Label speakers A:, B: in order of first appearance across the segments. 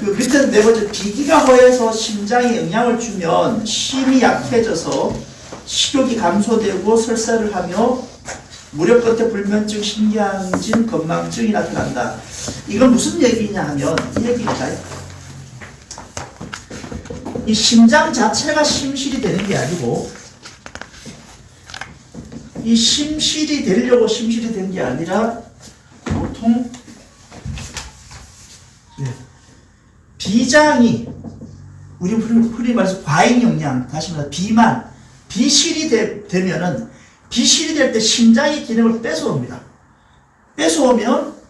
A: 그 밑에 네 번째, 비기가 허해서 심장에 영향을 주면 심이 약해져서 식욕이 감소되고 설사를 하며 무력 끝에 불면증, 신경진, 건망증이 나타난다. 이건 무슨 얘기냐 하면 이 얘기입니다. 이 심장 자체가 심실이 되는 게 아니고 이 심실이 되려고 심실이 된 게 아니라 보통 비장이 우리 흔히 말해서 과잉 영양, 다시 말해서 비만, 비실이 되면은 비실이 될 때 심장의 기능을 뺏어옵니다. 뺏어오면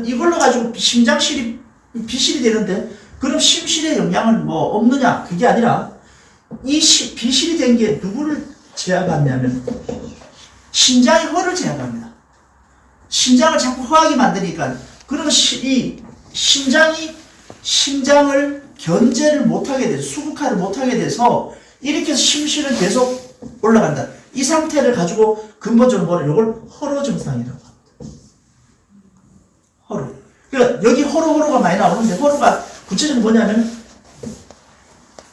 A: 이걸로 가지고 심장실이 비실이 되는데 그럼 심실에 영향은 뭐 없느냐? 그게 아니라 이 비실이 된 게 누구를 제압하냐면 심장의 허를 제압합니다. 심장을 자꾸 허하게 만드니까 그러면 이 심장을 견제를 못하게 돼서 수국화를 못하게 돼서 이렇게 해서 심실은 계속 올라간다. 이 상태를 가지고 근본적으로 뭐냐? 이걸 허로 증상이라고 합니다. 허로. 그러니까 여기 허로가 많이 나오는데 허로가 구체적으로 뭐냐면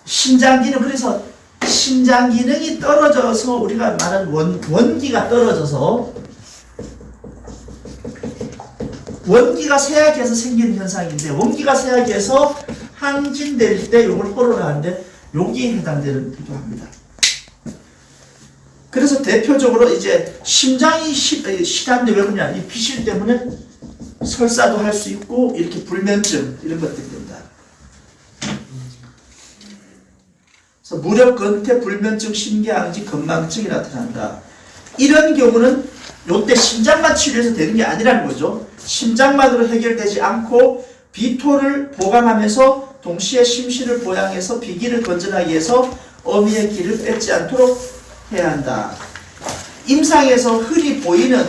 A: 신장 기능, 그래서 신장 기능이 떨어져서 우리가 말하는 원기가 떨어져서 원기가 쇠약해서 생기는 현상인데 원기가 쇠약해서 항진될 때 이걸 허로라 하는데 여기에 해당되기도 합니다. 그래서 대표적으로 이제 심장이 시간인데 왜 그러냐? 이 비실 때문에 설사도 할 수 있고 이렇게 불면증 이런 것들이 된다. 그래서 무력 근태 불면증 심계항진 건망증이 나타난다. 이런 경우는 요때 심장만 치료해서 되는 게 아니라는 거죠. 심장만으로 해결되지 않고 비토를 보강하면서 동시에 심실을 보양해서 비기를 건전하게 해서 어미의 기를 뺏지 않도록 해야 한다. 임상에서 흔히 보이는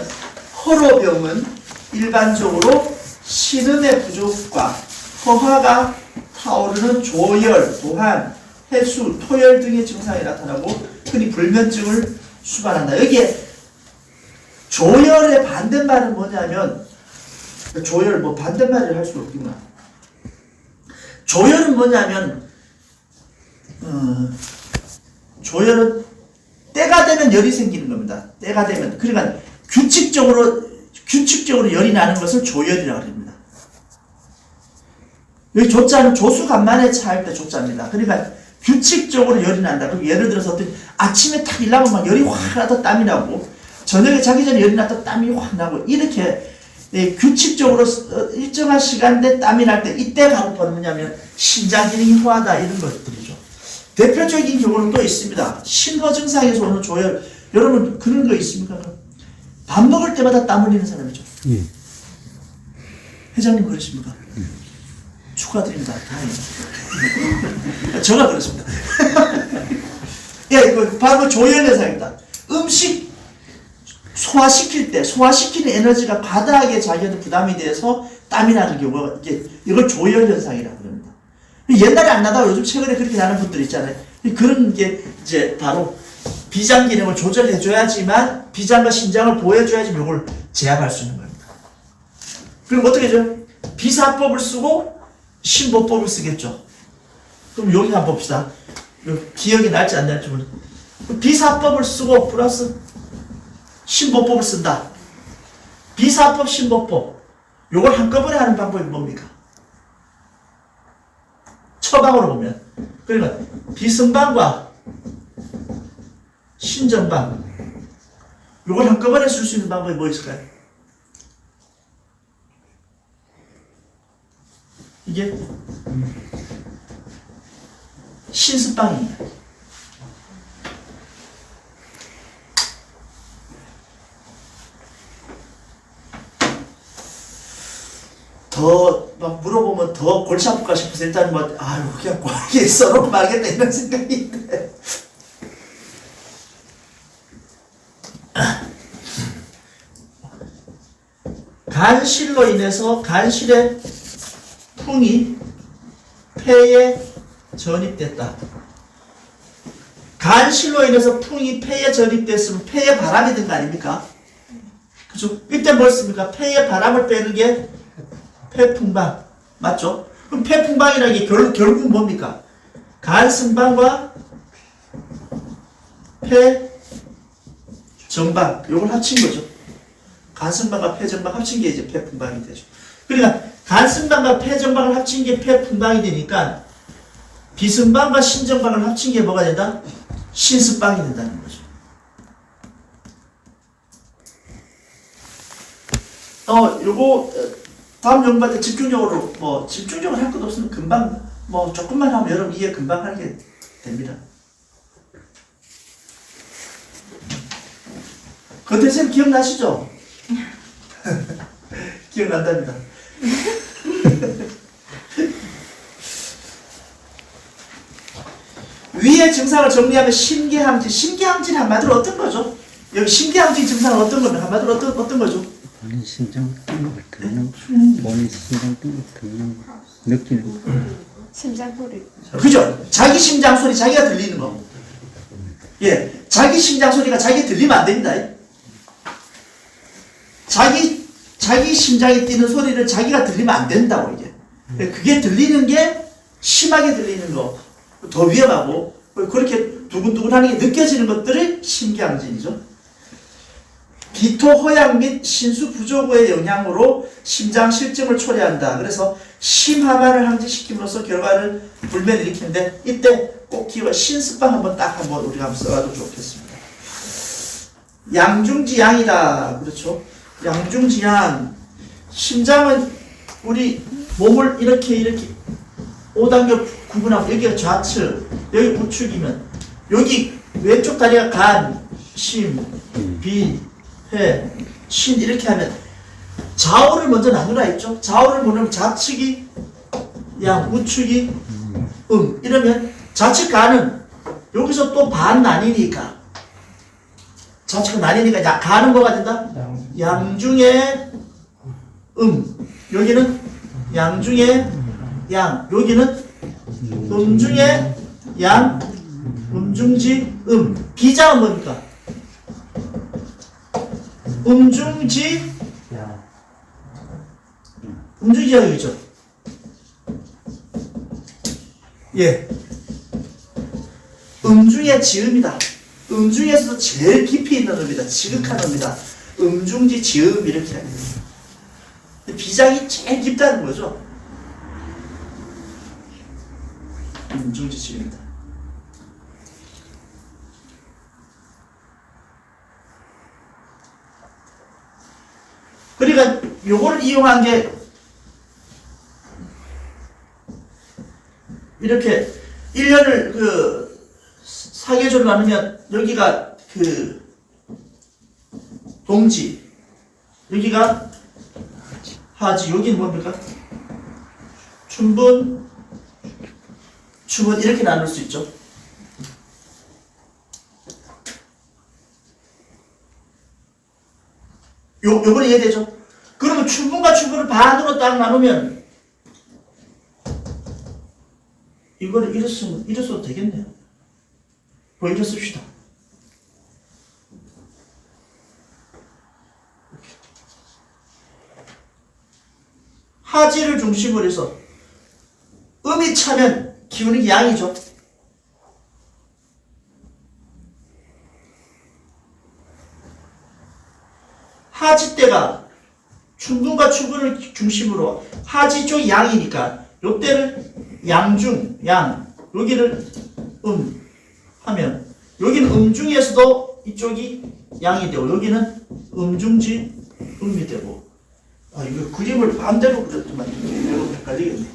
A: 허로병은 일반적으로 신음의 부족과 허화가 타오르는 조열, 도한, 해수, 토열 등의 증상이 나타나고 흔히 불면증을 수반한다. 여기에 조열의 반대말은 뭐냐면 조열 뭐 반대말을 할 수 없구나. 조열은 뭐냐면 조열은 때가 되면 열이 생기는 겁니다. 때가 되면 그러니까 규칙적으로 열이 나는 것을 조열이라고 합니다. 여기 조자는 조수간만에 차할 때 조자입니다. 그러니까 규칙적으로 열이 난다. 그럼 예를 들어서 어떤 아침에 탁 일나면 막 열이 확 나서 땀이 나고 저녁에 자기 전에 열이 났다 땀이 확 나고 이렇게 규칙적으로 일정한 시간대 땀이 날 때 이때 바로 뭐냐면 신장 기능이 허하다 이런 것들이죠. 대표적인 경우는 또 있습니다. 심허 증상에서 오는 조열. 여러분 그런 거 있습니까? 밥 먹을 때마다 땀 흘리는 사람이죠. 회장님 그러십니까? 축하드립니다. 다행입니다. 저가 그렇습니다. 예, 이거 바로 조열 현상입니다. 음식 소화시킬 때 소화시키는 에너지가 과다하게 자기한테 부담이 돼서 땀이 나는 경우가 이걸 조열 현상이라고 합니다. 옛날에 안 나다가 요즘 최근에 그렇게 나는 분들 있잖아요. 그런 게 이제 바로 비장 기능을 조절해줘야지만 비장과 신장을 보여줘야지 이걸 제압할 수 있는 겁니다. 그럼 어떻게 해줘요? 비사법을 쓰고 신보법을 쓰겠죠. 그럼 여기 한번 봅시다. 기억이 날지 안 날지 모르겠어요. 비사법을 쓰고 플러스 신보법을 쓴다. 비사법, 신보법. 요걸 한꺼번에 하는 방법이 뭡니까? 처방으로 보면. 그러니까 비성방과 신정방. 요걸 한꺼번에 쓸 수 있는 방법이 뭐 있을까요? 이게 신습방입니다. 더 막 물어보면 더 골치 아플까 싶어서 일단 뭐 아유 그냥 꼴게 썰어 말겠다 이런 생각인데 간실로 인해서 간실의 풍이 폐에 전입됐다. 간실로 인해서 풍이 폐에 전입됐으면 폐에 바람이 든 거 아닙니까? 그죠? 이때 뭘 씁니까? 폐에 바람을 빼는 게 폐풍방. 맞죠? 그럼 폐풍방이라는 게 결국은 뭡니까? 간승방과 폐정방 요걸 합친 거죠. 간승방과 폐정방 합친 게 이제 폐풍방이 되죠. 그러니까 간승방과 폐정방을 합친 게 폐풍방이 되니까 비승방과 신정방을 합친 게 뭐가 된다? 신승방이 된다는 거죠. 요거 다음 연구할 때 집중적으로 할 것도 없으면 금방 조금만 하면 여러분 이해 금방 하게 됩니다. 건태쌤 기억나시죠? 기억난답니다. 위의 증상을 정리하면 심계항진 한마디로 어떤 거죠? 여기 심계항진 증상은 어떤 거면 한마디로 어떤 거죠?
B: 몸이 심장 뛰는 거 듣는 몸이 심장 뛰는 거 듣는 거 느끼는 거
C: 심장 소리.
A: 그죠? 자기 심장 소리 자기가 들리는 거. 예, 자기 심장 소리가 자기가 들리면 안 됩니다. 자기 심장이 뛰는 소리를 자기가 들리면 안 된다고 이게. 그게 들리는 게 심하게 들리는 거, 더 위험하고 그렇게 두근두근하는 게 느껴지는 것들이 심계항진이죠. 비토 허약 및 신수 부족의 영향으로 심장 실증을 초래한다. 그래서 심하마를 항진시킴으로써 결과를 불면을 일으키는데 이때 꼭 기억 신습방 한번 우리가 한번 써봐도 좋겠습니다. 양중지양이다. 그렇죠? 양중지양. 심장은 우리 몸을 이렇게 5단계 구분하고 여기가 좌측, 여기 우측이면 여기 왼쪽 다리가 간, 심, 비, 회, 신 이렇게 하면 좌우를 먼저 나누라 했죠. 좌우를 보면 좌측이 양, 우측이 이러면 좌측 간은 여기서 또 반 나뉘니까 좌측은 나뉘니까 간은 뭐가 된다? 양중에 여기는 양중에 양, 여기는 음중에 양, 음중지 비자은 뭡니까? 음중지양이죠. 예. 음중의 지음이다. 음중에서도 제일 깊이 있는 음이다. 지극한 음이다. 음중지 지음 이렇게 합니다. 비장이 제일 깊다는 거죠. 음중지 지음이다. 그러니까 요걸 이용한 게 이렇게 1년을 사계절로 나누면 여기가 동지, 여기가 하지, 여기는 뭡니까? 춘분, 추분 이렇게 나눌 수 있죠. 요건 이해되죠? 그러면 춘분과 추분을 반으로 딱 나누면 이거를 이랬어도 되겠네요. 뭐 이래 씁시다. 하지를 중심으로 해서 음이 차면 기운이 양이죠. 하지 때가 춘분과 추분을 중심으로 하지 쪽이 양이니까 요때를 양중, 양, 여기를 하면 여기는 음중에서도 이쪽이 양이 되고 여기는 음중지 음이 되고 이거 그림을 반대로 그렸더만 여러분 헷갈리겠네.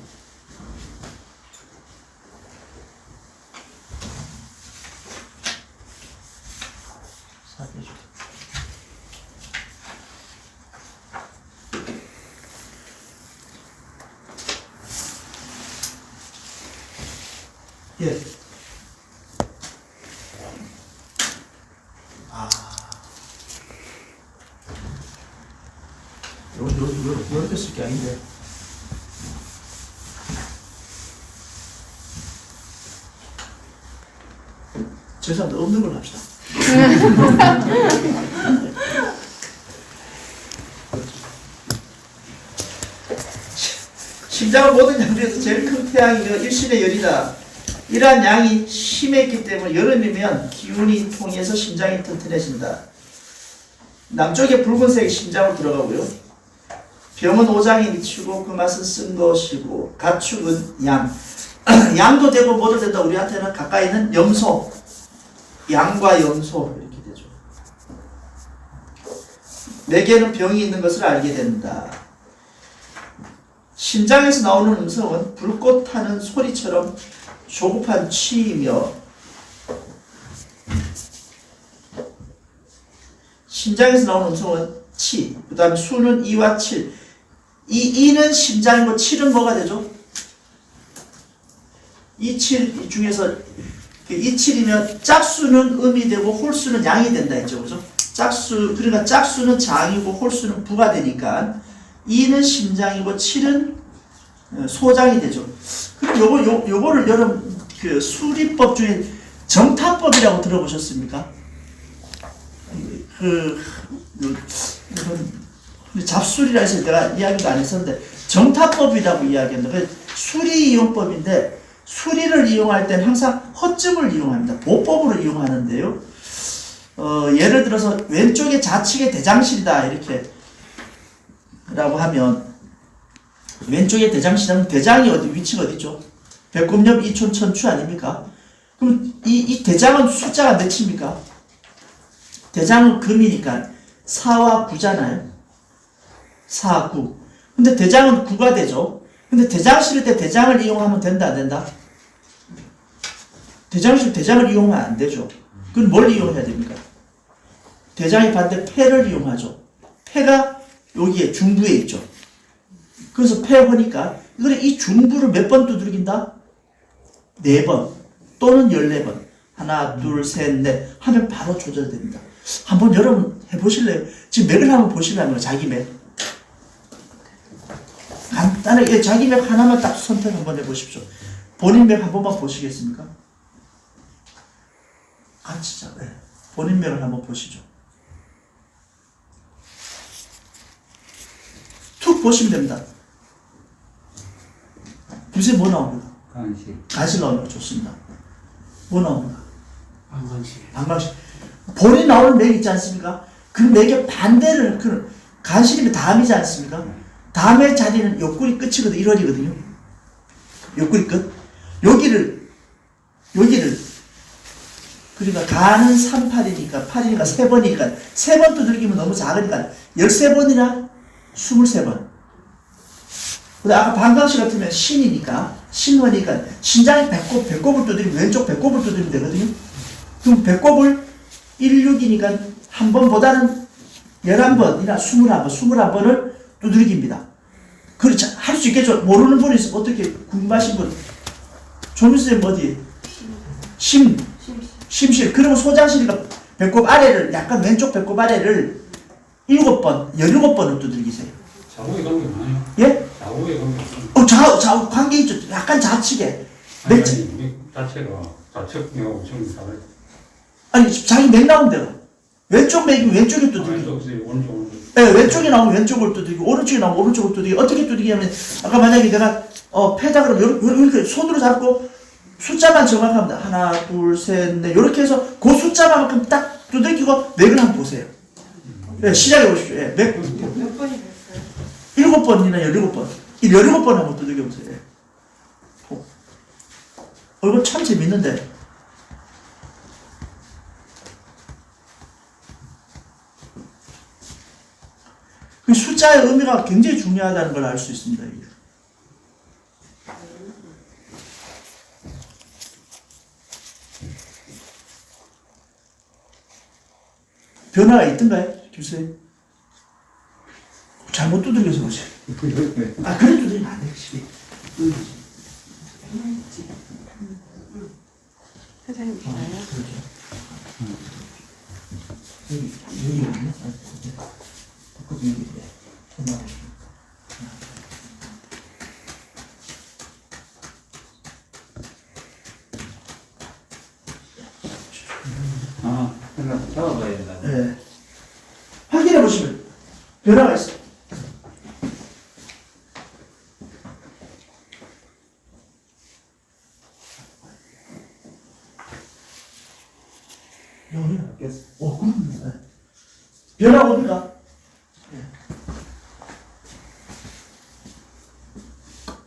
A: 예. 요렇게 쓸 게 아닌데. 죄송합니다. 없는 걸로 합시다. 심장은 모든 양 중에서 제일 큰 태양이며 일신의 열이다. 이러한 양이 심했기 때문에 여름이면 기운이 통해서 심장이 튼튼해진다. 남쪽에 붉은색이 심장으로 들어가고요. 병은 오장에 미치고 그 맛은 쓴 것이고 가축은 양. 양도 되고 뭐도 된다. 우리한테는 가까이 있는 염소. 양과 염소 이렇게 되죠. 내게는 병이 있는 것을 알게 된다. 심장에서 나오는 음성은 불꽃 타는 소리처럼 조급한 취이며 심장에서 나오는 음성은 치, 그 다음에 수는 2와 7. 이 2는 심장이고 7은 뭐가 되죠? 2, 7 중에서 이 7이면 짝수는 음이 되고 홀수는 양이 된다 했죠. 그죠? 짝수, 그러니까 짝수는 장이고 홀수는 부가 되니까 2는 심장이고 7은 소장이 되죠. 그럼 요거를 여러분 그 수리법 중에 정타법이라고 들어보셨습니까? 잡술이라 해서 내가 이야기도 안 했었는데 정타법이라고 이야기합니다. 수리이용법인데 수리를 이용할 때는 항상 허점을 이용합니다. 보법으로 이용하는데요. 예를 들어서 왼쪽에 좌측에 대장실이다 이렇게 라고 하면 왼쪽에 대장실하면 대장이 어디 위치가 어디죠? 배꼽 옆 이촌 천추 아닙니까? 그럼 이 대장은 숫자가 몇입니까? 대장은 금이니까 4와 9잖아요. 4, 9. 근데 대장은 9가 되죠. 근데 대장 실을 때 대장을 이용하면 된다 안 된다? 대장을 이용하면 안 되죠. 그럼 뭘 이용해야 됩니까? 대장의 반대 패를 이용하죠. 패가 여기에 중부에 있죠. 그래서 패허니까 이 중부를 몇 번 두드린다? 4번 또는 14번. 하나, 둘, 셋, 넷 하면 바로 조절됩니다. 한번 여러분 해보실래요? 지금 맥을 한번 보시려면 자기 맥. 간단하게 자기 맥 하나만 딱 선택 한번 해보십시오. 본인 맥 한 번만 보시겠습니까? 같이 자, 네. 본인 맥을 한번 보시죠. 툭 보시면 됩니다. 요새 뭐 나옵니까? 간식 나옵니다. 좋습니다. 뭐 나옵니까? 방광식. 본인 나오는 맥 있지 않습니까? 그 맥의 반대를, 그 간식이면 다음이지 않습니까? 다음의 자리는 옆구리 끝이거든, 1월이거든요. 옆구리 끝. 여기를, 그러니까 간은 38이니까, 8이니까 3번이니까, 3번 두드리기면 너무 작으니까, 13번이나 23번. 근데 아까 방광식 같으면 신이니까, 신원이니까, 신장의 배꼽을 두드리면, 왼쪽 배꼽을 두드리면 되거든요. 그럼 배꼽을 16이니까 한 번보다는 11번이나 21번을 두드리기입니다. 그렇죠. 할 수 있겠죠. 모르는 분이 있으면 어떻게 궁금하신 분. 조미수님 어디? 심실. 그러면 소장실이가 배꼽 아래를, 약간 왼쪽 배꼽 아래를 7번, 17번을 두들기세요.
C: 좌우에 관계 많아요.
A: 예?
C: 좌우에 관계.
A: 좌우 관계 있죠. 약간 좌측에.
C: 아니, 자체가 좌측하고 지금 다르.
A: 아니, 자기 맥 나온 대로. 왼쪽 맥이 왼쪽에 두들기고.
C: 오른쪽.
A: 네, 왼쪽에 나오면 왼쪽을 두들기고, 오른쪽에 나오면 오른쪽을 두들기고. 어떻게 두들기냐면, 아까 만약에 내가, 패다 그러면 이렇게 손으로 잡고, 숫자만 정확합니다. 하나, 둘, 셋, 넷. 이렇게 해서 그 숫자만큼 딱 두들기고, 맥을 한번 보세요. 네, 시작해 보십시오. 예, 맥.
D: 몇 번이 됐어요?
A: 7번이나 17번. 이 17번 한번 두들겨 보세요. 예. 이거 참 재밌는데. 그 숫자의 의미가 굉장히 중요하다는 걸 알 수 있습니다. 이게. 변화가 있던가요? 교수님? 잘못 두들겨서 그렇지. 아, 그래 두들기면 안 되지.
D: 사장님 봐요.
A: 여기 있네. 여기 있네.
B: 하나 잡아봐야 된다.
A: 네. 확인해 보시면 변화가 있어요. 병원에 갔겠어. 그럼요. 변화가 옵니다.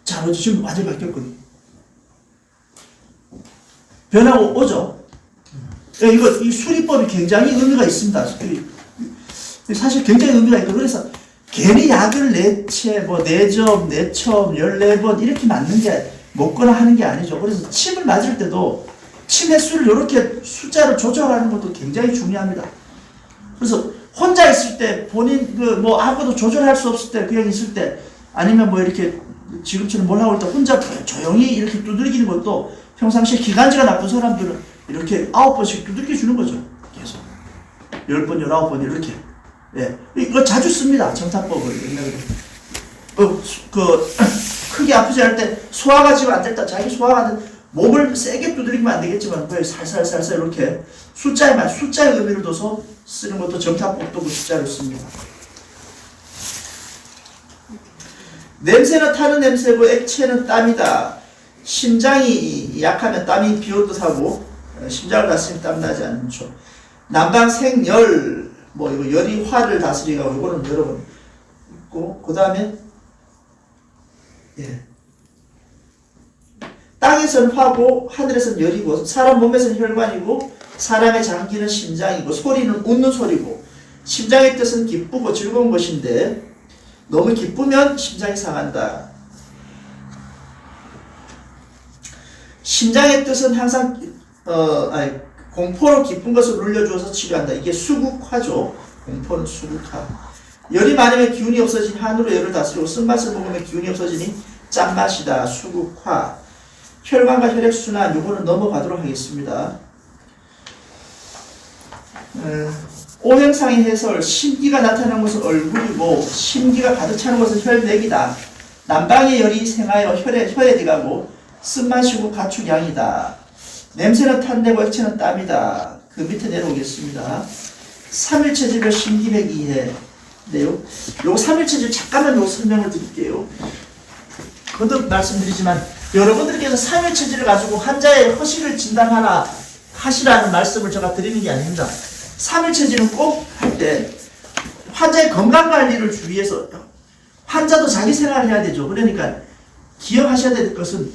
A: 자, 어제 지금 완전히 바뀌었거든요. 변화가 오죠. 이 수리법이 굉장히 의미가 있습니다. 사실 굉장히 의미가 있고, 그래서 괜히 약을 4채, 4점, 4첨, 14번 이렇게 맞는 게 먹거나 하는 게 아니죠. 그래서 침을 맞을 때도 침 횟수를 이렇게 숫자를 조절하는 것도 굉장히 중요합니다. 그래서 혼자 있을 때 본인 아무것도 조절할 수 없을 때 그냥 있을 때 아니면 이렇게 지금처럼 뭘 하고 있다 혼자 조용히 이렇게 두들기는 것도 평상시에 기관지가 나쁜 사람들은 이렇게 9번씩 두들겨 주는 거죠. 계속 10번, 19번 이렇게. 예, 이거 자주 씁니다. 정타법을 옛날에. 크게 아프지 않을 때 소화가 지금 안 됐다. 자기 소화가 안 됐다. 몸을 세게 두드리면 안 되겠지만 살살살살 이렇게 숫자의 의미를 둬서 쓰는 것도 정타법도 그 숫자를 씁니다. 냄새는 타는 냄새고 액체는 땀이다. 심장이 약하면 땀이 비오듯 하고 심장을 다스리면 땀 나지 않죠. 난방생열 이거 열이 화를 다스리고 이거는 여러분 있고 그 다음에 땅에서는 화고 하늘에서는 열이고 사람 몸에서는 혈관이고 사람의 장기는 심장이고 소리는 웃는 소리고 심장의 뜻은 기쁘고 즐거운 것인데 너무 기쁘면 심장이 상한다. 심장의 뜻은 항상 공포로 기쁜 것을 눌려주어서 치료한다. 이게 수국화죠. 공포는 수국화. 열이 많으면 기운이 없어진 한으로 열을 다스리고 쓴맛을 먹으면 기운이 없어지니 짠맛이다. 수국화. 혈관과 혈액순환 요거는 넘어가도록 하겠습니다. 오행상의 해설. 심기가 나타나는 것은 얼굴이고 심기가 가득 차는 것은 혈내기다. 난방의 열이 생하여 혈에 들어가고 쓴맛이고 가축양이다. 냄새는 탄내고 액체는 땀이다. 그 밑에 내려오겠습니다. 3일체질별 심기백 이해. 네요. 요 3일체질 잠깐만 요 설명을 드릴게요. 거듭 말씀드리지만 여러분들께서 3일체질을 가지고 환자의 허식을 하시라는 말씀을 제가 드리는 게 아닙니다. 3일체질은 꼭 할 때 환자의 건강관리를 위해서 환자도 자기 생활을 해야 되죠. 그러니까 기억하셔야 될 것은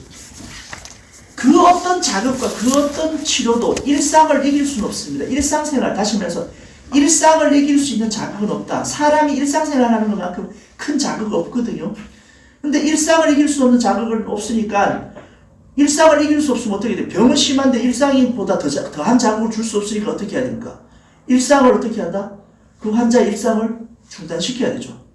A: 그 어떤 자극과 그 어떤 치료도 일상을 이길 수는 없습니다. 일상생활, 다시 말해서 일상을 이길 수 있는 자극은 없다. 사람이 일상생활하는 것만큼 큰 자극이 없거든요. 근데 일상을 이길 수 없는 자극은 없으니까 일상을 이길 수 없으면 어떻게 돼? 병은 심한데 일상보다 더한 자극을 줄 수 없으니까 어떻게 해야 됩니까? 일상을 어떻게 한다? 그 환자의 일상을 중단시켜야 되죠.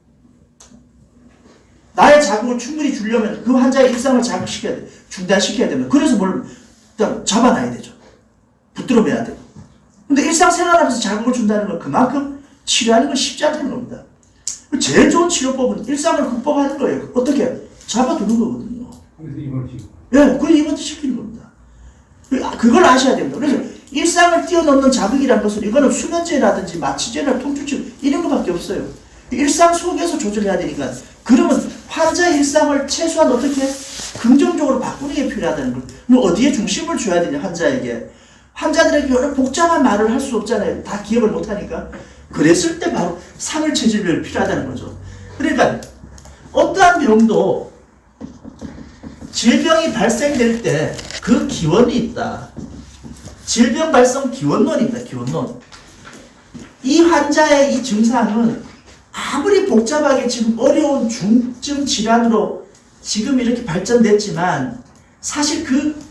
A: 나의 자극을 충분히 주려면 그 환자의 일상을 자극시켜야 돼. 중단시켜야 됩니다. 그래서 뭘 일단 잡아놔야 되죠. 붙들어 매야 되고. 근데 일상생활하면서 자극을 준다는 건 그만큼 치료하는 건 쉽지 않다는 겁니다. 제일 좋은 치료법은 일상을 극복하는 거예요. 어떻게? 잡아두는 거거든요.
C: 그래서 이걸 지금.
A: 예, 그래서 이번도 시키는 겁니다. 그걸 아셔야 됩니다. 그래서 일상을 뛰어넘는 자극이라는 것은 이거는 수면제라든지 마취제나 통증치료 이런 것밖에 없어요. 일상 속에서 조절해야 되니까. 그러면 환자의 일상을 최소한 어떻게 긍정적으로 바꾸는 게 필요하다는 거예요. 뭐 어디에 중심을 줘야 되냐 환자에게. 환자들에게 여러 복잡한 말을 할 수 없잖아요. 다 기억을 못하니까. 그랬을 때 바로 3일체질별이 필요하다는 거죠. 그러니까 어떠한 병도 질병이 발생될 때 그 기원이 있다. 질병 발생 기원론입니다. 기원론. 이 환자의 이 증상은 아무리 복잡하게 지금 어려운 중증 질환으로 지금 이렇게 발전됐지만 사실 그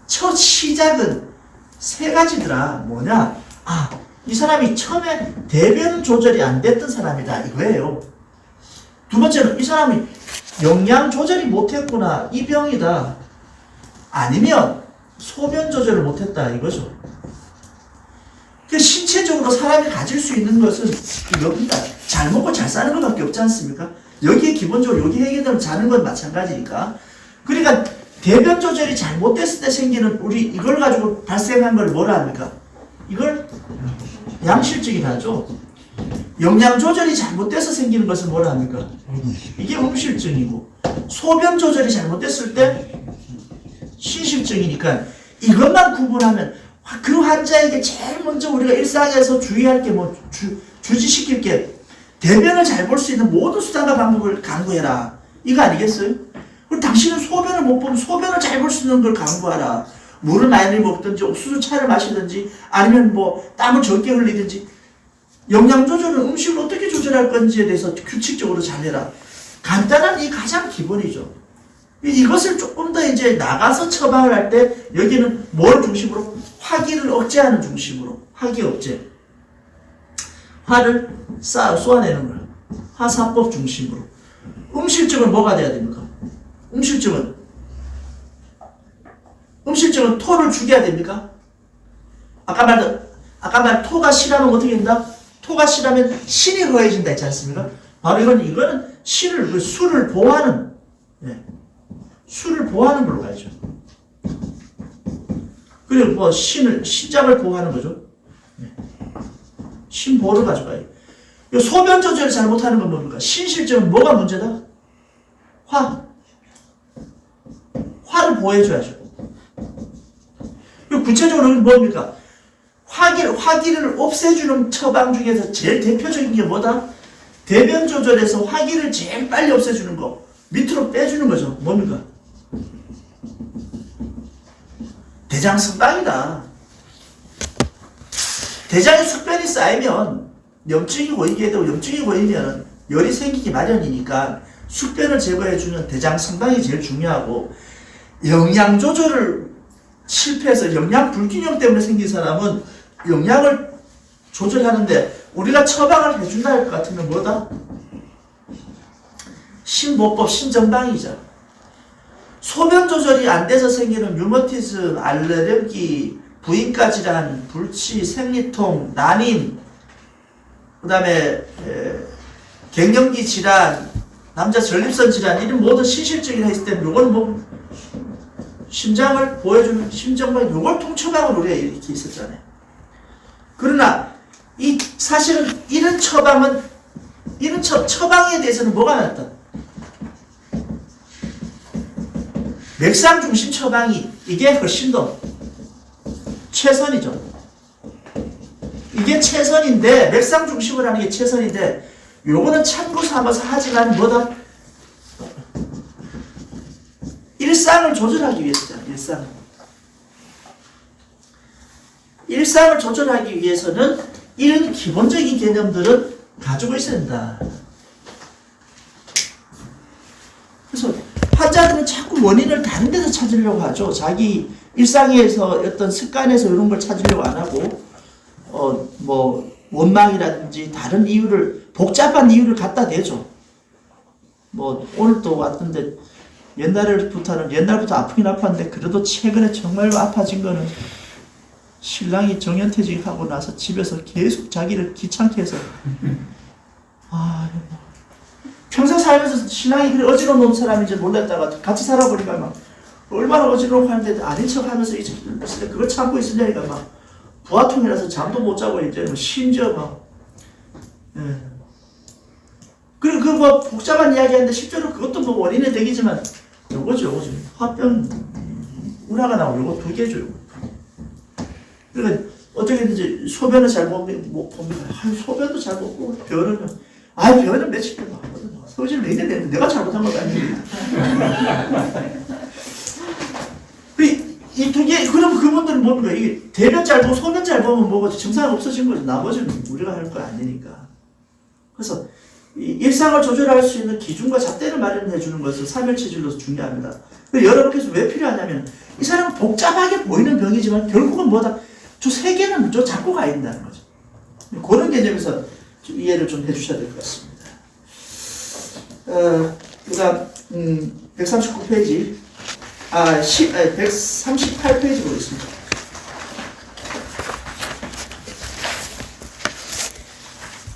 A: 첫 시작은 세 가지더라. 뭐냐? 이 사람이 처음에 대변 조절이 안 됐던 사람이다. 이거예요. 두 번째는 이 사람이 영양 조절이 못했구나. 이 병이다. 아니면 소변 조절을 못했다. 이거죠. 신체적으로 사람이 가질 수 있는 것은 여기다 잘 먹고 잘 사는 것밖에 없지 않습니까? 여기에 기본적으로 여기 해결되면 자는 건 마찬가지니까. 그러니까 대변 조절이 잘못됐을 때 생기는 우리 이걸 가지고 발생한 걸 뭐라 합니까? 이걸 양실증이라죠. 영양 조절이 잘못돼서 생기는 것은 뭐라 합니까? 이게 음실증이고 소변 조절이 잘못됐을 때 신실증이니까 이것만 구분하면 그 환자에게 제일 먼저 우리가 일상에서 주의할 게 뭐 주지시킬 게 대변을 잘 볼 수 있는 모든 수단과 방법을 강구해라. 이거 아니겠어요? 그리고 당신은 소변을 못 보면 소변을 잘 볼 수 있는 걸 강구하라. 물을 많이 먹든지 옥수수 차를 마시든지 아니면 뭐 땀을 적게 흘리든지 영양 조절은 음식을 어떻게 조절할 건지에 대해서 규칙적으로 잘해라. 간단한 이 가장 기본이죠. 이것을 조금 더 이제 나가서 처방을 할 때 여기는 뭘 중심으로? 화기를 억제하는 중심으로. 화기 억제. 화를 쏘아내는 거예요. 화사법 중심으로. 음실증은 뭐가 돼야 됩니까? 음실증은 토를 죽여야 됩니까? 아까 말 토가 실하면 어떻게 된다? 토가 실하면 신이 허해진다 했지 않습니까? 바로 이거는 신을, 술을 보호하는, 술을 보호하는 걸로 가야죠. 그리고 뭐 신장을 보호하는 거죠. 신보호를 가져가요. 소변 조절을 잘못하는 건 뭡니까? 신실증은 뭐가 문제다? 화를 보호해줘야죠. 그리고 구체적으로 뭡니까? 화기를 없애주는 처방 중에서 제일 대표적인 게 뭐다? 대변 조절에서 화기를 제일 빨리 없애주는 거. 밑으로 빼주는 거죠. 뭡니까? 대장 성당이다. 대장에 숙변이 쌓이면 염증이 고이게 되고 염증이 고이면 열이 생기기 마련이니까 숙변을 제거해주는 대장 성당이 제일 중요하고 영양 조절을 실패해서 영양 불균형 때문에 생긴 사람은 영양을 조절하는데 우리가 처방을 해준다 할 것 같으면 뭐다? 신보법 신정방이죠. 소변 조절이 안 돼서 생기는 류머티즘, 알레르기, 부인과 질환, 불치, 생리통, 난임, 그 다음에 갱년기 질환, 남자 전립선 질환 이런 모든 신실증이 있을 때는 요건 뭐 심장을 보여주는 심정방 요걸 통처방으로 우리가 이렇게 있었잖아요. 그러나 사실은 이런 처방은 처방에 대해서는 뭐가 낫다? 맥상 중심 처방이 이게 훨씬 더 최선이죠. 이게 최선인데 맥상 중심을 하는 게 최선인데 요거는 참고 삼아서 하지만 뭐다? 일상을 조절하기 위해서잖아. 일상을 조절하기 위해서는 이런 기본적인 개념들은 가지고 있어야 된다. 그래서 환자들은 자꾸 원인을 다른 데서 찾으려고 하죠. 자기 일상에서 어떤 습관에서 이런 걸 찾으려고 안 하고 뭐 원망이라든지 다른 이유를 복잡한 이유를 갖다 대죠. 뭐 오늘 또 왔던데 옛날부터 아프긴 아팠는데 그래도 최근에 정말로 아파진 거는 신랑이 정년퇴직하고 나서 집에서 계속 자기를 귀찮게 해서 평생 살면서 신랑이 그래 어지러운 사람인지 몰랐다가 같이 살아보니까 막 얼마나 어지러워 하는데 아닌 척 하면서 이제 그걸 참고 있으려니까 막 부하통이라서 잠도 못 자고 이제 뭐 심지어 막 그리고 그 뭐 복잡한 이야기하는데 실제로 그것도 뭐 원인의 댁이지만 요거죠. 화병 운하가 나오고 요거 두 개죠. 그러니까 어떻게든지 소변을 잘 봅니다. 소변도 잘 보고 변은 며칠 동안 하거든. 소질 내야 되는데 내가 잘못한 것도 아니에요. 이 두 개, 그럼 그분들은 뭡니까? 이게 대변 잘 보고 소변 잘 보면 뭐가 증상이 없어진 거죠. 나머지는 우리가 할 거 아니니까. 그래서 이 일상을 조절할 수 있는 기준과 잣대를 마련해 주는 것은 삼일체질로서 중요합니다. 여러분께서 왜 필요하냐면 이 사람은 복잡하게 보이는 병이지만 결국은 뭐다? 저 세 개는 잡고 가야 된다는 거죠. 그런 개념에서 좀 이해를 좀 해주셔야 될 것 같습니다. 그다음 139페이지 138페이지 보겠습니다.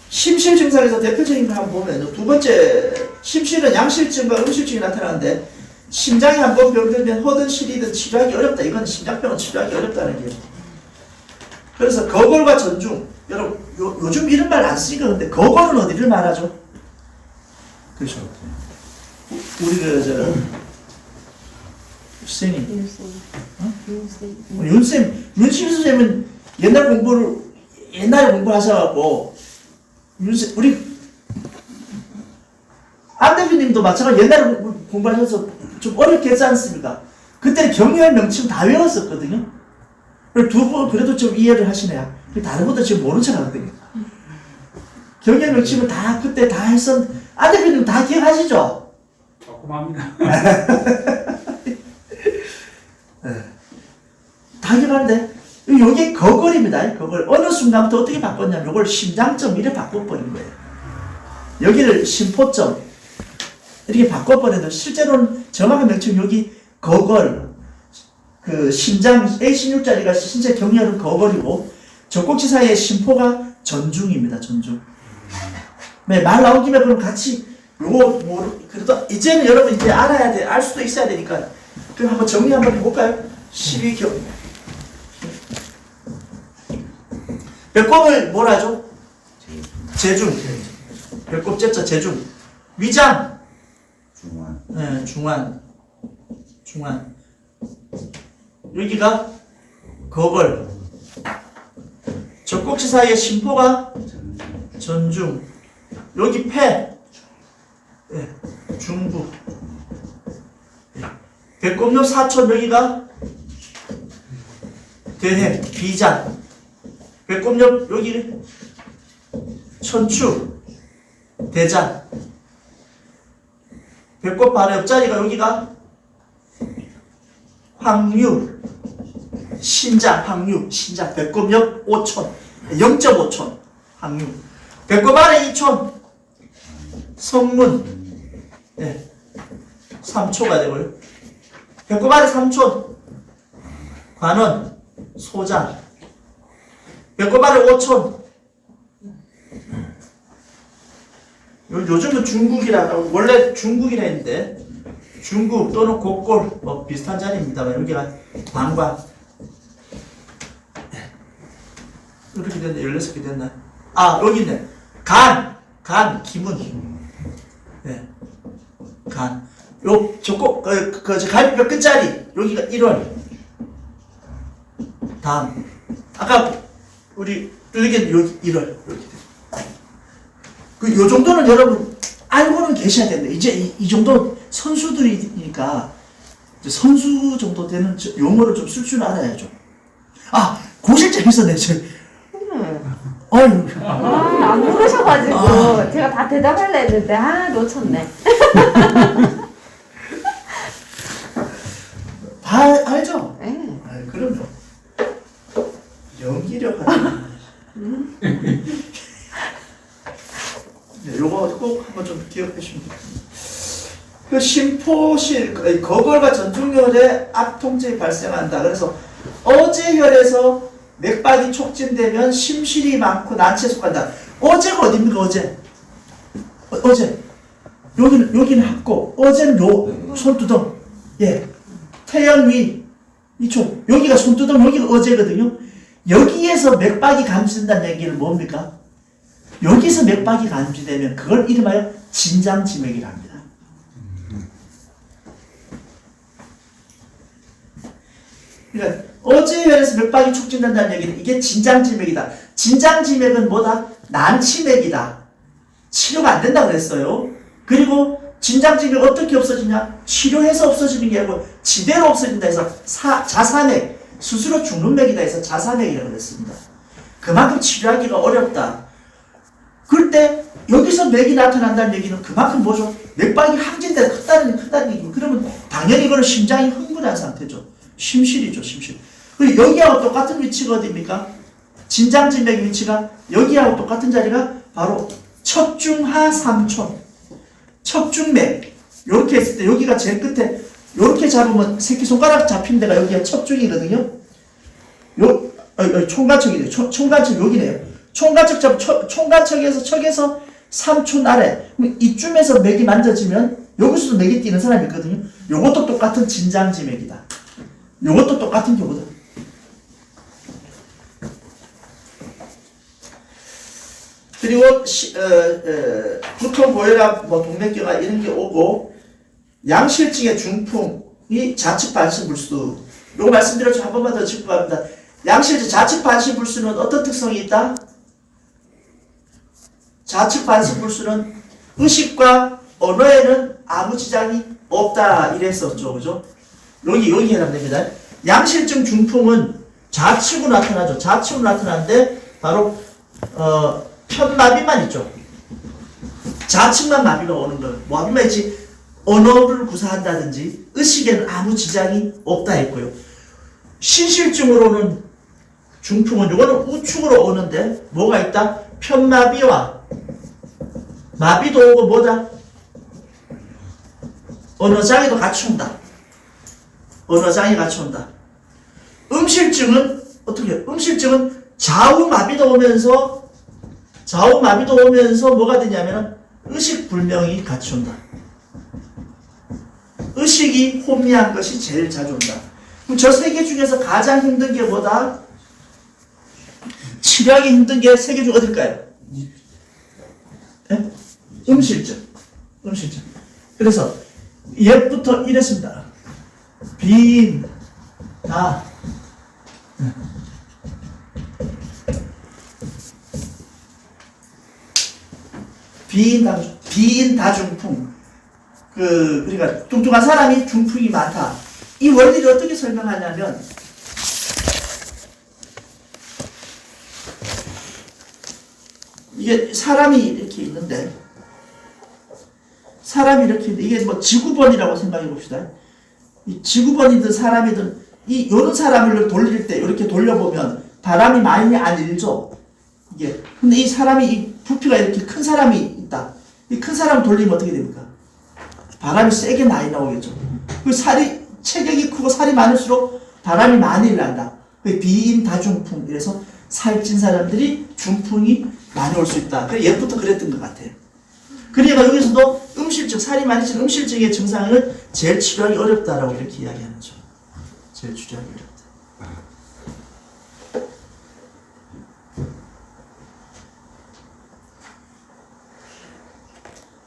A: 심실 증상에서 대표적인 거 한번 보면 두 번째 심실은 양실증과 음실증이 나타나는데 심장이 한번 병들면 허든 실이든 치료하기 어렵다. 이건 심장병은 치료하기 어렵다는 게. 그래서 거골과 전중 여러분 요즘 이런 말 안 쓰니까 근데 거골은 어디를 말하죠? 그렇죠. 우리 선생님 윤심 선생님은 옛날에 공부를 하셔갖고, 우리, 안 대표님도 마찬가지로 옛날에 공부하셔서 좀 어렵게 했지 않습니까? 그때는 경유할 명칭 다 외웠었거든요. 두 분 그래도 좀 이해를 하시네요. 다른 분들 지금 모른 척 하거든요. 경유할 명칭은 다 그때 다 안 대표님 다 기억하시죠?
C: 조금 합니다.
A: 다 기억하는데, 이게 거걸입니다. 거걸. 어느 순간부터 어떻게 바꿨냐면, 이걸 심장점 이렇게 바꿔버린 거예요. 여기를 심포점 이렇게 바꿔버려도 실제로는 정확한 명칭 여기 거걸, 그 심장 A16짜리가 신체 경유하는 거걸이고 젖꼭지 사이의 심포가 전중입니다. 전중. 네, 말 나온 김에 그럼 같이 요거 그래도 이제는 여러분 이제 알아야 돼. 알 수도 있어야 되니까. 그럼 한번 정리 한번 해볼까요? 12경. 배꼽을 뭐라 하죠? 제중. 배꼽 째자 제중. 위장.
B: 중환.
A: 네, 중환. 여기가 거걸. 젖꼭지 사이의 심포가 전중. 여기 폐. 네, 중부. 배꼽옆 사촌 여기가 대행, 비장. 배꼽옆 여기 천추, 대장. 배꼽 바로 옆자리가 여기가 황류, 신장, 황류, 신장. 배꼽 옆 5촌, 0.5촌, 황류. 배꼽 아래 2촌, 성문, 네, 3초가 되고요. 배꼽 아래 3촌, 관원, 소장. 배꼽 아래 5촌. 요즘은 중국이라, 원래 중국이라 했는데, 중국 또는 곡골, 뭐 비슷한 자리입니다만, 여기가 방광. 이렇게 됐네, 16개 됐나? 아, 여기 있네. 기문. 네. 갈비뼈 끝자리, 여기가 1월. 다음. 아까, 여기는 여기 1월. 이렇게 요 정도는 여러분, 알고는 계셔야 된다. 이제 이 정도 선수들이니까, 선수 정도 되는 용어를 좀 쓸 줄 알아야죠. 아, 고실점 있었네, 어휴.
D: 안 물으셔가지고 제가 다 대답하려 했는데 놓쳤네.
A: 다 알죠?
D: 네.
A: 아, 그럼요. 연기력 하는. 네, 요거 꼭 한번 좀 기억해 주시면 됩니다. 그 심포실, 거걸과 전중혈에 압통증이 발생한다. 그래서 어제혈에서 맥박이 촉진되면 심실이 많고 난치에 속한다. 어제가 어딥니까? 어제. 여기는 합고, 어제는 요 손두덩. 예. 태양 위 이쪽. 여기가 손두덩, 여기가 어제거든요. 여기에서 맥박이 감지된다는 얘기는 뭡니까? 여기서 맥박이 감지되면 그걸 이름하여 진장지맥이라 합니다. 그러니까 어제혈에서 맥박이 촉진된다는 얘기는 이게 진장지맥이다. 진장지맥은 뭐다? 난치맥이다. 치료가 안 된다고 그랬어요. 그리고 진장지맥 어떻게 없어지냐? 치료해서 없어지는 게 아니고 지대로 없어진다 해서 자사맥, 스스로 죽는 맥이다 해서 자사맥이라고 그랬습니다. 그만큼 치료하기가 어렵다. 그럴 때 여기서 맥이 나타난다는 얘기는 그만큼 뭐죠? 맥박이 항진대가 크다는 얘기고, 그러면 당연히 이거는 심장이 흥분한 상태죠. 심실이죠, 심실. 그리고 여기하고 똑같은 위치가 어디입니까? 진장지맥 위치가 여기하고 똑같은 자리가 바로 척중하 3촌. 척중맥. 요렇게 했을 때 여기가 제일 끝에 요렇게 잡으면 새끼손가락 잡힌 데가 여기가 척중이거든요. 총간척이네요. 총간척 여기네요. 총간척 잡으면 척에서 3촌 아래. 이쯤에서 맥이 만져지면 여기서도 맥이 뛰는 사람이 있거든요. 요것도 똑같은 진장지맥이다. 요것도 똑같은 경우다. 그리고 구토, 고혈압, 동맥경화 이런 게 오고, 양실증의 중풍이 자측 발생 불수, 요거 말씀드렸죠. 한 번만 더 짚고 갑니다. 양실적 좌측 반시 불수는 어떤 특성이 있다? 좌측 반시 불수는 의식과 언어에는 아무 지장이 없다 이랬었죠. 그죠? 여기 해당됩니다. 양실증 중풍은 좌측으로 나타나죠. 좌측으로 나타나는데 바로 편마비만 있죠. 좌측만 마비가 오는 거예요. 마비만 있지 언어를 구사한다든지 의식에는 아무 지장이 없다 했고요. 신실증으로는 중풍은 이거는 우측으로 오는데 뭐가 있다? 편마비와 마비도 오고 뭐다? 언어장애도 같이 온다. 언어장애 같이 온다. 음실증은 어떻게 해요? 음실증은 좌우마비도 오면서 뭐가 되냐면은 의식불명이 같이 온다. 의식이 혼미한 것이 제일 자주 온다. 그럼 저 세 개 중에서 가장 힘든 게 뭐다? 치료하기 힘든 게 세 개 중 어딜까요? 네? 음실증. 그래서 옛부터 이랬습니다. 빈, 다. 비인다중풍. 그러니까 뚱뚱한 사람이 중풍이 많다. 이 원리를 어떻게 설명하냐면, 이게 사람이 이렇게 있는데, 이게 뭐 지구본이라고 생각해 봅시다. 이 지구본이든 사람이든, 요런 사람을 돌릴 때, 이렇게 돌려보면, 바람이 많이 안 일죠? 이게. 근데 이 사람이, 이 부피가 이렇게 큰 사람이 있다. 이 큰 사람 돌리면 어떻게 됩니까? 바람이 세게 많이 나오겠죠. 그 체격이 크고 살이 많을수록 바람이 많이 일난다. 비인다중풍. 이래서 살찐 사람들이 중풍이 많이 올 수 있다. 그래, 옛부터 그랬던 것 같아요. 그러니까 여기서도 음실증, 살이 많이 찐 음실증의 증상을 제일 치료하기 어렵다라고 이렇게 이야기하는 거죠. 제일 치료하기 어렵다.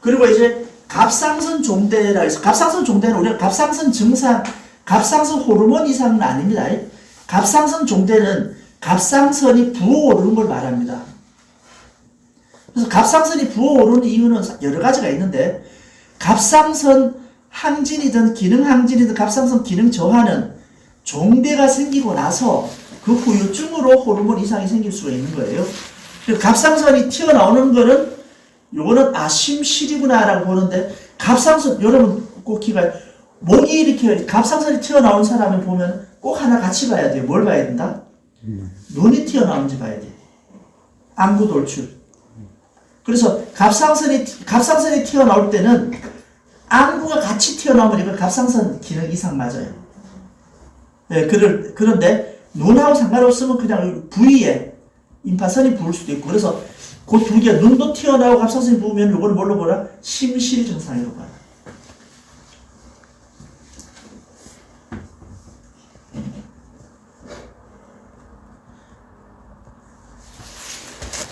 A: 그리고 이제 갑상선 종대라 해서, 갑상선 종대는 우리가 갑상선 증상, 갑상선 호르몬 이상은 아닙니다. 갑상선 종대는 갑상선이 부어오르는 걸 말합니다. 그래서 갑상선이 부어오르는 이유는 여러 가지가 있는데, 갑상선 항진이든 기능 항진이든 갑상선 기능 저하는 종대가 생기고 나서 그 후유증으로 호르몬 이상이 생길 수가 있는 거예요. 갑상선이 튀어나오는 거는 요거는 심실이구나라고 보는데, 갑상선, 여러분 꼭 기가요. 목이 이렇게 갑상선이 튀어나온 사람을 보면 꼭 하나 같이 봐야 돼요. 뭘 봐야 된다? 눈이 튀어나오는지 봐야 돼. 안구 돌출. 그래서 갑상선이 튀어나올 때는 안구가 같이 튀어나오면 이건 갑상선 기능 이상 맞아요. 네, 그런데 눈하고 상관없으면 그냥 부위에 임파선이 부을 수도 있고, 그래서 그 두 개, 눈도 튀어나오고 갑상선이 부으면 이걸 뭘로 보라? 심실 증상이라고 봐라.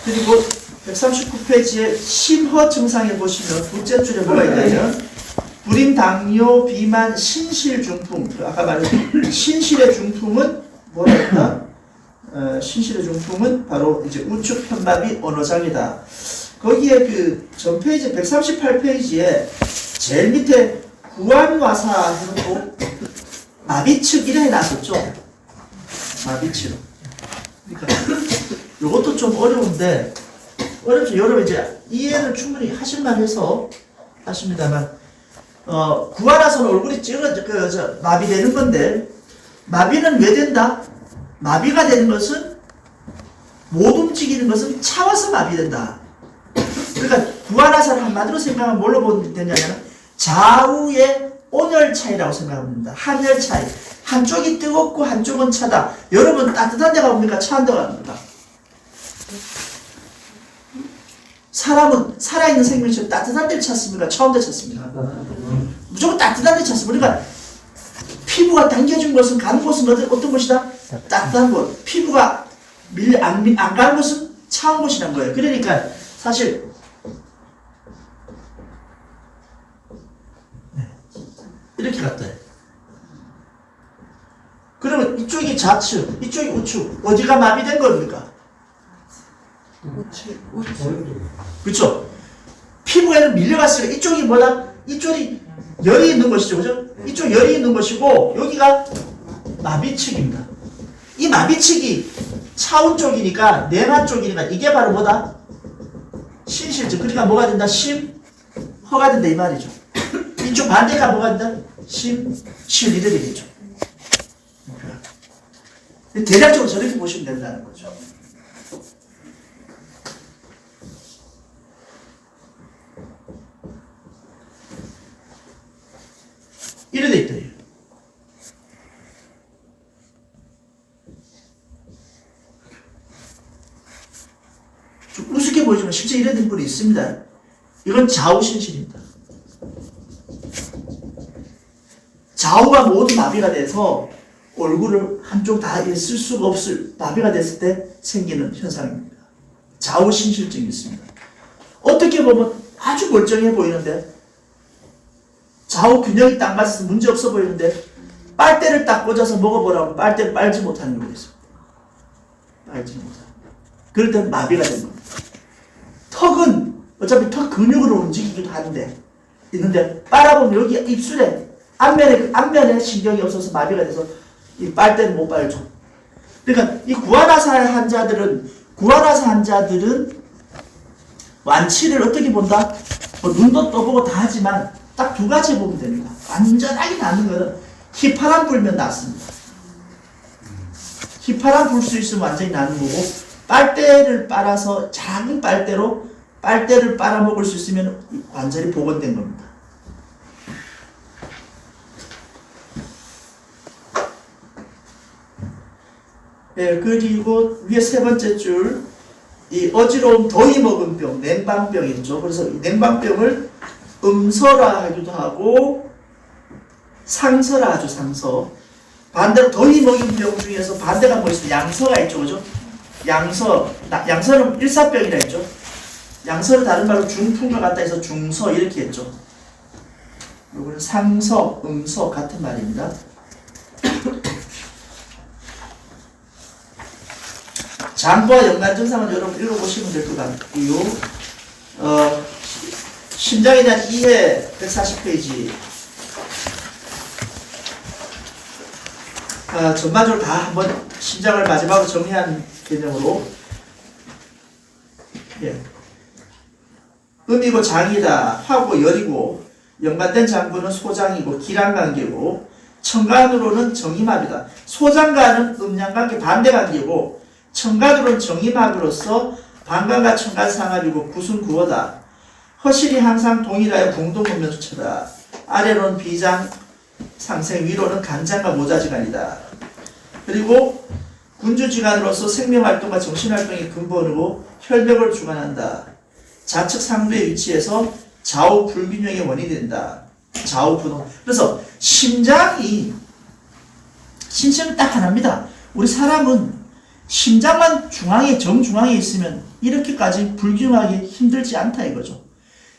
A: 그리고 139페이지에 심허 증상에 보시면 둘째 줄에 뭐가 있냐면, 불임, 당뇨, 비만, 신실 중풍. 아까 말했던 신실의 중풍은 뭐라 했다? 신실의 중풍은 바로 이제 우측 편마비 언어장애다. 거기에 그 전 페이지 138페이지에 제일 밑에 구안와사 해놓고 마비측 이래 해놨었죠. 마비측. 그러니까 요것도 좀 어려운데, 어렵죠. 여러분 이제 이해를 충분히 하실만 해서 하십니다만, 구안와사는 얼굴이 마비되는 건데, 마비는 왜 된다? 마비가 되는 것은, 못 움직이는 것은 차와서 마비된다. 그러니까 구안화사를 한마디로 생각하면 뭘로 보면 되냐면, 좌우의 온열 차이라고 생각하면 됩니다. 한열 차이. 한쪽이 뜨겁고 한쪽은 차다. 여러분 따뜻한 데가 옵니까? 차한 데가 옵니까? 사람은 살아있는 생명체는 따뜻한 데를 찾습니까? 차운 데 찾습니까? 무조건 따뜻한 데 찾습니다. 그러니까 피부가 당겨진 곳은, 가는 곳은 어떤 곳이다? 따뜻한 곳. 피부가 안 가는 곳은 차운 곳이란 거예요. 그러니까 사실 이렇게 갔다. 그럼 이쪽이 좌측, 이쪽이 우측. 어디가 마비된 겁니까? 그렇죠? 피부에는 밀려갔으니까 이쪽이 뭐다? 이쪽이 열이 있는 것이죠. 그죠? 이쪽 열이 있는 것이고 여기가 마비측입니다. 이 마비측이 차운 쪽이니까 내만 쪽이니까 이게 바로 뭐다? 신실증. 그러니까 뭐가 된다? 심허가 된다 이 말이죠. 이쪽 반대가 뭐가 된다? 심실 이래 되겠죠. 대략적으로 저렇게 보시면 된다는 거죠. 이래 돼 있다. 좀 우습게 보이지만 실제 이래 된 분이 있습니다. 이건 좌우신실입니다. 좌우가 모두 마비가 돼서 얼굴을 한쪽 다 쓸 수가 없을 마비가 됐을 때 생기는 현상입니다. 좌우신실증이 있습니다. 어떻게 보면 아주 멀쩡해 보이는데 좌우 균형이 딱 맞아서 문제 없어 보이는데 빨대를 딱 꽂아서 먹어보라고 빨대를 빨지 못하는 경우가 있습니다. 빨지 못하는. 그럴 때는 마비가 되는 겁니다. 턱은 어차피 턱 근육으로 움직이기도 하는데 있는데 빨아보면 여기 입술에 앞면에 신경이 없어서 마비가 돼서 이 빨대를 못 빨죠. 그러니까 이 구안화사 환자들은 완치를 어떻게 본다? 뭐 눈도 떠보고 다 하지만 딱 두 가지 보면 됩니다. 완전하게 낫는 거는 휘파람 불면 낫습니다. 휘파람 불 수 있으면 완전히 낫는 거고 빨대를 빨아서 작은 빨대로 빨대를 빨아먹을 수 있으면 완전히 복원된 겁니다. 예, 그리고 위에 세 번째 줄, 이 어지러움 더위 먹은 병, 냉방병이죠. 그래서 이 냉방병을 음서라 하기도 하고 상서라 하죠. 상서. 반대로 더위 먹인 병 중에서 반대가 뭐 있어요? 양서가 있죠. 그죠? 양서는 일사병이라 했죠. 양서를 다른 말로 중풍과 같다 해서 중서 이렇게 했죠. 이거는 상서, 음서 같은 말입니다. 장부와 연관 증상은 여러분 읽어보시면 될 것 같고요. 심장에 대한 이해 140페이지. 전반적으로 다 한번 심장을 마지막으로 정리한 개념으로. 예. 음이고 장이다 하고 열이고 연관된 장부는 소장이고 기란관계고 청간으로는 정이막이다. 소장과는 음양관계 반대관계고 청간으로는 정이막으로서 방관과 청간 상합이고 구순 구어다. 허실이 항상 동일하여 공동문명수체다. 아래로는 비장 상생, 위로는 간장과 모자지간이다. 그리고 군주지간으로서 생명활동과 정신활동의 근본으로 혈맥을 주관한다. 좌측 상부의 위치에서 좌우 불균형의 원인이 된다. 좌우 분홍. 그래서 심장이 신체는 딱 하나입니다. 우리 사람은 심장만 정중앙에 있으면 이렇게까지 불균형하기 힘들지 않다 이거죠.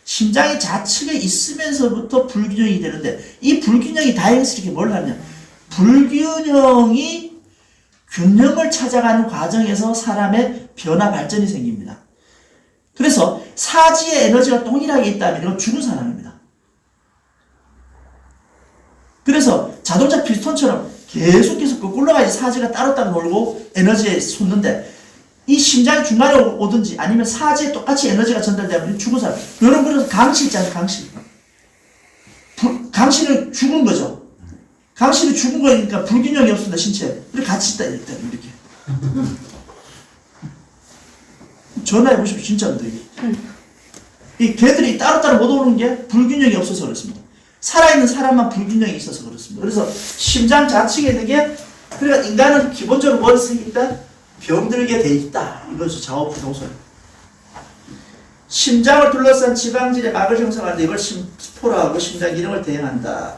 A: 심장이 좌측에 있으면서부터 불균형이 되는데 이 불균형이 다행스럽게 뭘 하냐? 불균형이 균형을 찾아가는 과정에서 사람의 변화 발전이 생깁니다. 그래서 사지의 에너지가 동일하게 있다면 이건 죽은 사람입니다. 그래서 자동차 피스톤처럼 계속해서 거꾸로 가야지 사지가 따로따로 돌고 에너지에 솟는데 이 심장이 중간에 오든지 아니면 사지에 똑같이 에너지가 전달되면 죽은 사람. 여러분 그래서 강시 있잖아요. 강시는 죽은 거죠. 강시는 죽은 거니까 불균형이 없습니다. 신체에. 그리고 같이 있다 이렇게. 전화해보시면 진짜입니다. 이 개들이 따로따로 못 오는 게 불균형이 없어서 그렇습니다. 살아있는 사람만 불균형이 있어서 그렇습니다. 그래서 심장 좌측에 있는 게 그러니까 인간은 기본적으로 뭘 쓰니까 병들게 돼 있다. 이것이 좌우부동설. 심장을 둘러싼 지방질의 막을 형성하는데 이걸 심포라고 심장 기능을 대행한다.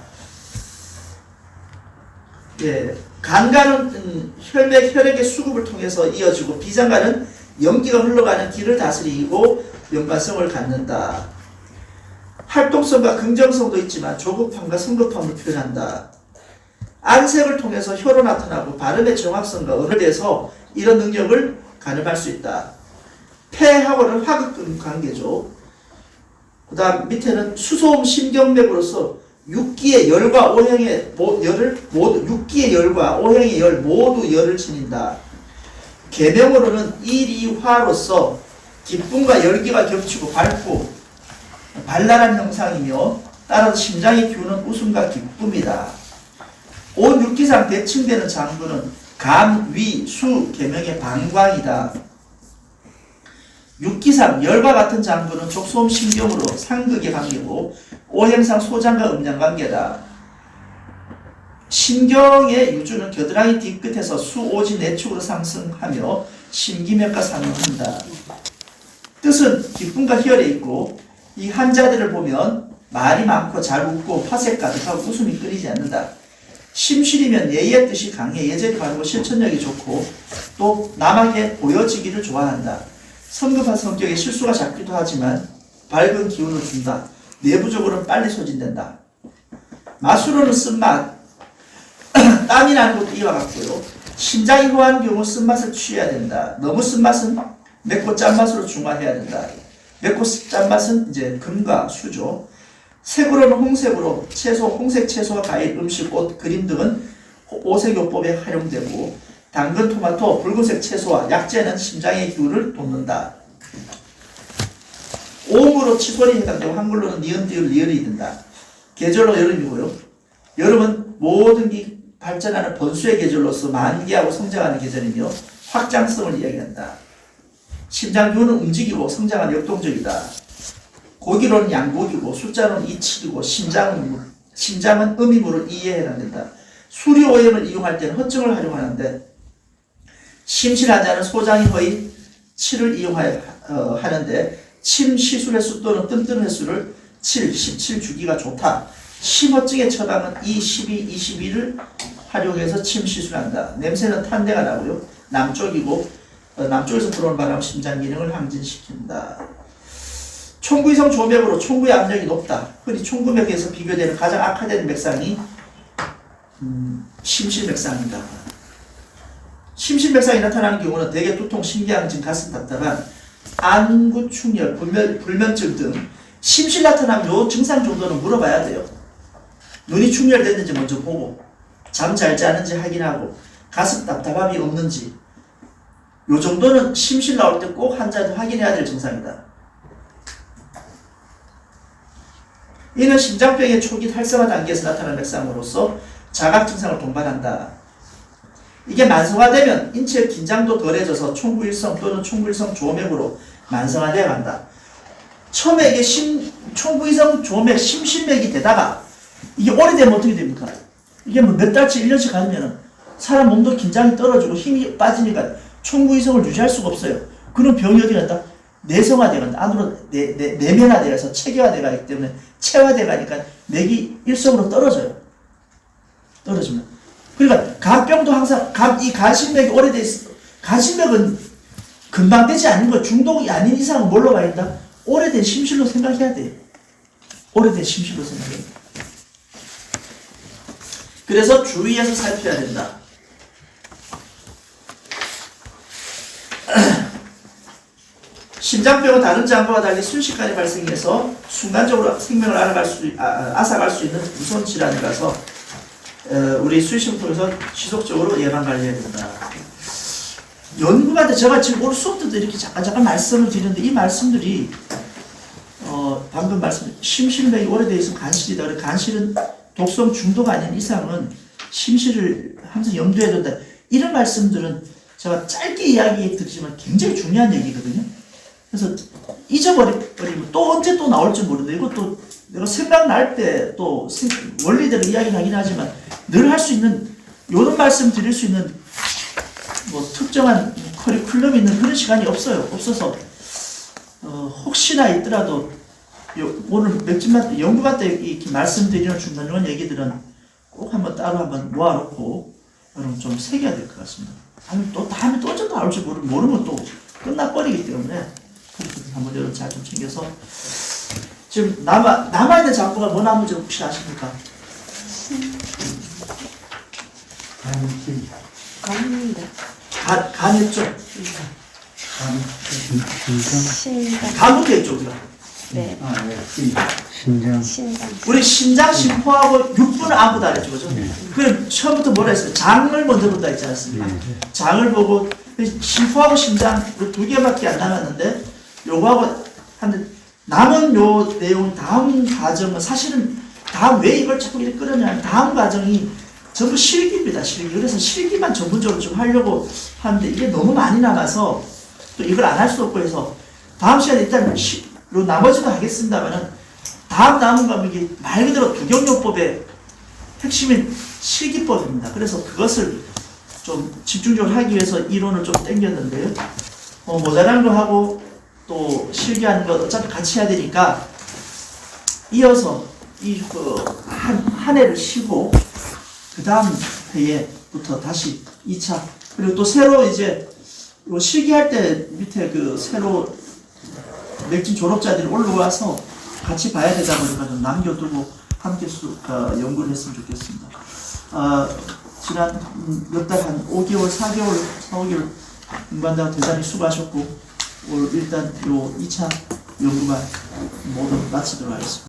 A: 예, 간간은 혈액의 수급을 통해서 이어지고 비장간은 연기가 흘러가는 길을 다스리고 연관성을 갖는다. 활동성과 긍정성도 있지만 조급함과 성급함을 표현한다. 안색을 통해서 혀로 나타나고 발음의 정확성과 언어에 대해서 이런 능력을 가늠할 수 있다. 폐하고는 화극 관계죠. 그 다음 밑에는 수소음 심경맥으로서 육기의 열과 오행의 열을 모두 육기의 열과 오행의 열 모두 열을 지닌다. 계명으로는 일이화로서 기쁨과 열기가 겹치고 밝고 발랄한 형상이며 따라서 심장의 기운은 웃음과 기쁨이다. 온 육기상 대칭되는 장부는 감, 위, 수, 계명의 방광이다. 육기상 열과 같은 장부는 족소음 신경으로 상극의 관계고 오행상 소장과 음양 관계다. 신경의 유주는 겨드랑이 뒤끝에서 수오지 내축으로 상승하며 심기맥과 상응한다. 뜻은 기쁨과 희열에 있고 이 한자들을 보면 말이 많고 잘 웃고 화색 가득하고 웃음이 끊이지 않는다. 심실이면 예의 뜻이 강해 예절이 바르고 실천력이 좋고 또 남에게 보여지기를 좋아한다. 성급한 성격에 실수가 작기도 하지만 밝은 기운을 준다. 내부적으로는 빨리 소진된다. 맛으로는 쓴맛, 땀이 나는 것도 이와 같고요. 심장이 허한 경우 쓴맛을 취해야 된다. 너무 쓴맛은 맵고 짠맛으로 중화해야 된다. 맵고 짠맛은 이제 금과 수죠. 색으로는 홍색으로 채소, 홍색 채소와 과일, 음식, 옷, 그림 등은 오색요법에 활용되고 당근, 토마토, 붉은색 채소와 약재는 심장의 기운을 돋는다. 오음으로 치솔이 해당되고 한글로는 니은, 디을, 리을이 된다. 계절로 여름이고요. 여름은 모든 게 발전하는 번수의 계절로서 만개하고 성장하는 계절이며 확장성을 이야기한다. 심장 기운은 움직이고 성장하는 역동적이다. 고기로는 양고기고 숫자로는 27이고 심장은 음이물을 이해에 해당된다. 수리오염을 이용할 때는 허증을 활용하는데 심실한 자는 소장이 거의 7을 이용하는데 침 시술 횟수 또는 뜸뜨는 횟수를 7, 17 주기가 좋다. 심허증의 처방은 2, 12, 21을 활용해서 침 시술한다. 냄새는 탄내가 나고요. 남쪽에서 들어오는 바람은 심장 기능을 항진시킨다. 총구이성 조맥으로 총구의 압력이 높다. 흔히 총구맥에서 비교되는 가장 악화된 맥상이 심실맥상이다. 심실맥상이 나타나는 경우는 대개 두통, 심기항진, 가슴 답답한 안구충혈, 불면증 등 심실 나타나면 요 증상 정도는 물어봐야 돼요. 눈이 충혈됐는지 먼저 보고 잠 잘 자는지 확인하고 가슴 답답함이 없는지 요 정도는 심실 나올 때 꼭 환자도 확인해야 될 증상이다. 이는 심장병의 초기 활성화 단계에서 나타나는 맥상으로서 자각 증상을 동반한다. 이게 만성화되면 인체의 긴장도 덜해져서 총구일성 또는 총구일성 조맥으로 만성화되어 간다. 처음에 이게 총구일성 조맥, 심실맥이 되다가 이게 오래되면 어떻게 됩니까? 이게 뭐 몇 달치, 1년씩 가면 사람 몸도 긴장이 떨어지고 힘이 빠지니까 총구이성을 유지할 수가 없어요. 그런 병이 어디 갔다? 내성화되간다. 안으로 내면화되어서 체계화되어 가기 때문에 체화되어 가니까 맥이 일성으로 떨어져요. 떨어지면. 그러니까 간병도 항상 이 간신맥이 오래돼 있어. 간신맥은 금방 되지 않는 거 중독이 아닌 이상은 뭘로 가야 된다? 오래된 심실로 생각해야 돼. 오래된 심실로 생각해야 돼. 그래서 주의해서 살펴야 된다. 심장병은 다른 장부와 달리 순식간에 발생해서 순간적으로 생명을 앗아갈 수 있는 무서운 질환이라서 우리 수의식을 통해서 지속적으로 예방관리해야 된다. 연구가 제가 지금 오늘 수업 때도 이렇게 잠깐 말씀을 드리는데 이 말씀들이 방금 말씀 심실맥이 오래되어 있으면 간실이다. 그래 간실은 독성 중도가 아닌 이상은 심실을 항상 염두에 둔다. 이런 말씀들은 제가 짧게 이야기 드리지만 굉장히 중요한 얘기거든요. 그래서 잊어버리면 또 언제 또 나올지 모르는데 이것도 내가 생각날 때 또 원리대로 이야기를 하긴 하지만 늘 할 수 있는 이런 말씀 드릴 수 있는 뭐 특정한 커리큘럼이 있는 그런 시간이 없어서 혹시나 있더라도 오늘 맥주만 연구가 때 이렇게 말씀드리는 중간중간 얘기들은 꼭 한번 따로 한번 모아놓고 여러분 좀 새겨야 될 것 같습니다. 다음에 또 언제 나올지 모르면 또 끝나버리기 때문에 한번 여러분 잘 좀 챙겨서 지금 남아있는 장부가 뭐 나무인지 혹시 아십니까?
B: 간실,
D: 감인데.
A: 간했죠?
B: 심장,
D: 신장.
A: 간부터 했죠 우리가.
D: 네.
B: 신장,
D: 신장.
A: 우리 신장 심포하고 육부는 아무도 안 했죠, 그죠? 그럼 처음부터 뭐라 했어요? 장을 먼저 본다 했지 않습니까? 장을 보고 심포하고 심장 두 개밖에 안 남았는데 요거하고 하는데 남은 요 내용 다음 과정은 사실은 다음 왜 이걸 자꾸 이렇게 끌어내냐면 다음 과정이 전부 실기입니다, 실기. 그래서 실기만 전문적으로 좀 하려고 하는데 이게 너무 많이 남아서 또 이걸 안 할 수 없고 해서 다음 시간에 일단 요 나머지도 하겠습니다만은 다음 남은 과목이 말 그대로 두경요법의 핵심인 실기법입니다. 그래서 그것을 좀 집중적으로 하기 위해서 이론을 좀 땡겼는데요. 모자란 거 하고 또 실기하는 거 어차피 같이 해야 되니까 이어서 한 해를 쉬고 그 다음 해에부터 다시 2차 그리고 또 새로 이제 요 실기할 때 밑에 그 새로 맥진 졸업자들이 올라와서 같이 봐야 되다 보니까 좀 남겨두고 함께 연구를 했으면 좋겠습니다. 지난 몇 달 한 5개월, 4개월, 4-5개월 공부한다고 대단히 수고하셨고 오늘 일단 요 2차 연구만 모두 마치도록 하겠습니다.